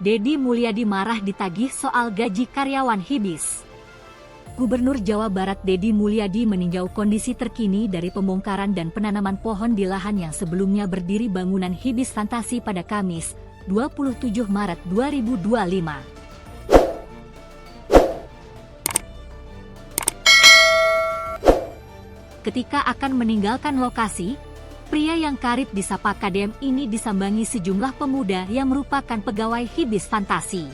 Deddy Mulyadi marah ditagih soal gaji karyawan Hibis. Gubernur Jawa Barat Deddy Mulyadi meninjau kondisi terkini dari pembongkaran dan penanaman pohon di lahan yang sebelumnya berdiri bangunan Hibis Fantasi pada Kamis, 27 Maret 2025. Ketika akan meninggalkan lokasi, pria yang karib disapa KDM ini disambangi sejumlah pemuda yang merupakan pegawai Hibis Fantasi.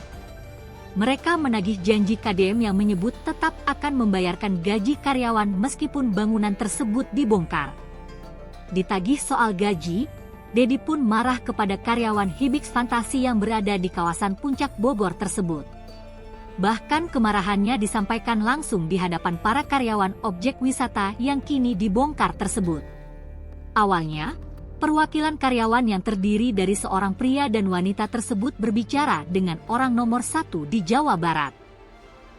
Mereka menagih janji KDM yang menyebut tetap akan membayarkan gaji karyawan meskipun bangunan tersebut dibongkar. Ditagih soal gaji, Deddy pun marah kepada karyawan Hibis Fantasi yang berada di kawasan Puncak Bogor tersebut. Bahkan kemarahannya disampaikan langsung di hadapan para karyawan objek wisata yang kini dibongkar tersebut. Awalnya, perwakilan karyawan yang terdiri dari seorang pria dan wanita tersebut berbicara dengan orang nomor 1 di Jawa Barat.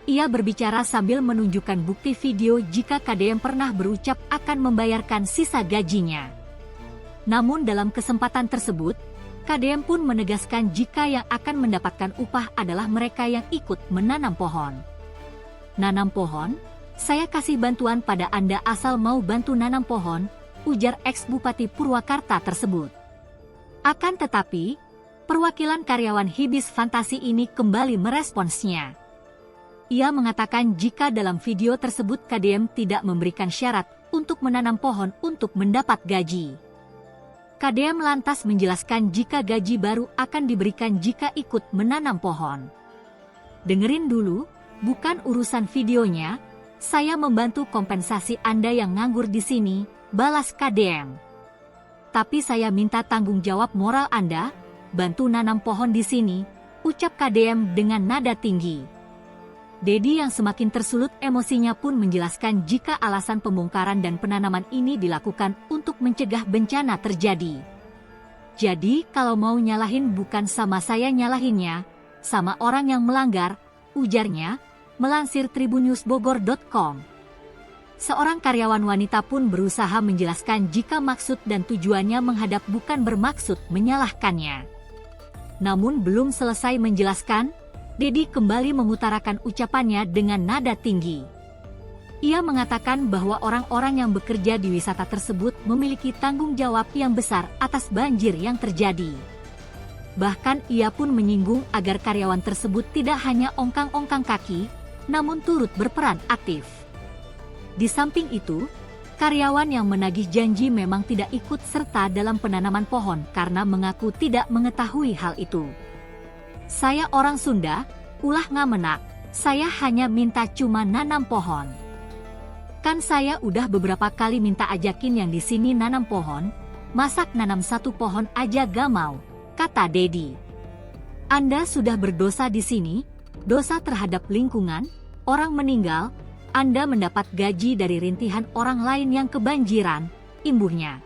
Ia berbicara sambil menunjukkan bukti video jika KDM pernah berucap akan membayarkan sisa gajinya. Namun dalam kesempatan tersebut, KDM pun menegaskan jika yang akan mendapatkan upah adalah mereka yang ikut menanam pohon. Nanam pohon? Saya kasih bantuan pada Anda asal mau bantu nanam pohon, ujar ex-Bupati Purwakarta tersebut. Akan tetapi, perwakilan karyawan Hibis Fantasi ini kembali meresponsnya. Ia mengatakan jika dalam video tersebut KDM tidak memberikan syarat untuk menanam pohon untuk mendapat gaji. KDM lantas menjelaskan jika gaji baru akan diberikan jika ikut menanam pohon. Dengerin dulu, bukan urusan videonya, saya membantu kompensasi Anda yang nganggur di sini, balas KDM. Tapi saya minta tanggung jawab moral Anda, bantu nanam pohon di sini, ucap KDM dengan nada tinggi. Deddy yang semakin tersulut emosinya pun menjelaskan jika alasan pembongkaran dan penanaman ini dilakukan untuk mencegah bencana terjadi. Jadi kalau mau nyalahin bukan sama saya nyalahinnya, sama orang yang melanggar, ujarnya, melansir tribunnews.bogor.com. Seorang karyawan wanita pun berusaha menjelaskan jika maksud dan tujuannya menghadap bukan bermaksud menyalahkannya. Namun belum selesai menjelaskan, Deddy kembali mengutarakan ucapannya dengan nada tinggi. Ia mengatakan bahwa orang-orang yang bekerja di wisata tersebut memiliki tanggung jawab yang besar atas banjir yang terjadi. Bahkan ia pun menyinggung agar karyawan tersebut tidak hanya ongkang-ongkang kaki, namun turut berperan aktif. Di samping itu, karyawan yang menagih janji memang tidak ikut serta dalam penanaman pohon karena mengaku tidak mengetahui hal itu. Saya orang Sunda, ulah ngamenak, saya hanya minta cuma nanam pohon. Kan saya udah beberapa kali minta ajakin yang di sini nanam pohon, masak nanam satu pohon aja gak mau, kata Deddy. Anda sudah berdosa di sini, dosa terhadap lingkungan, orang meninggal, Anda mendapat gaji dari rintihan orang lain yang kebanjiran, imbuhnya.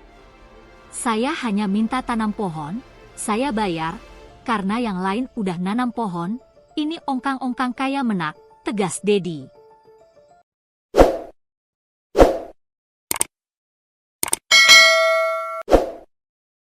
Saya hanya minta tanam pohon, saya bayar, karena yang lain udah nanam pohon, ini ongkang-ongkang kaya menak, tegas Deddy.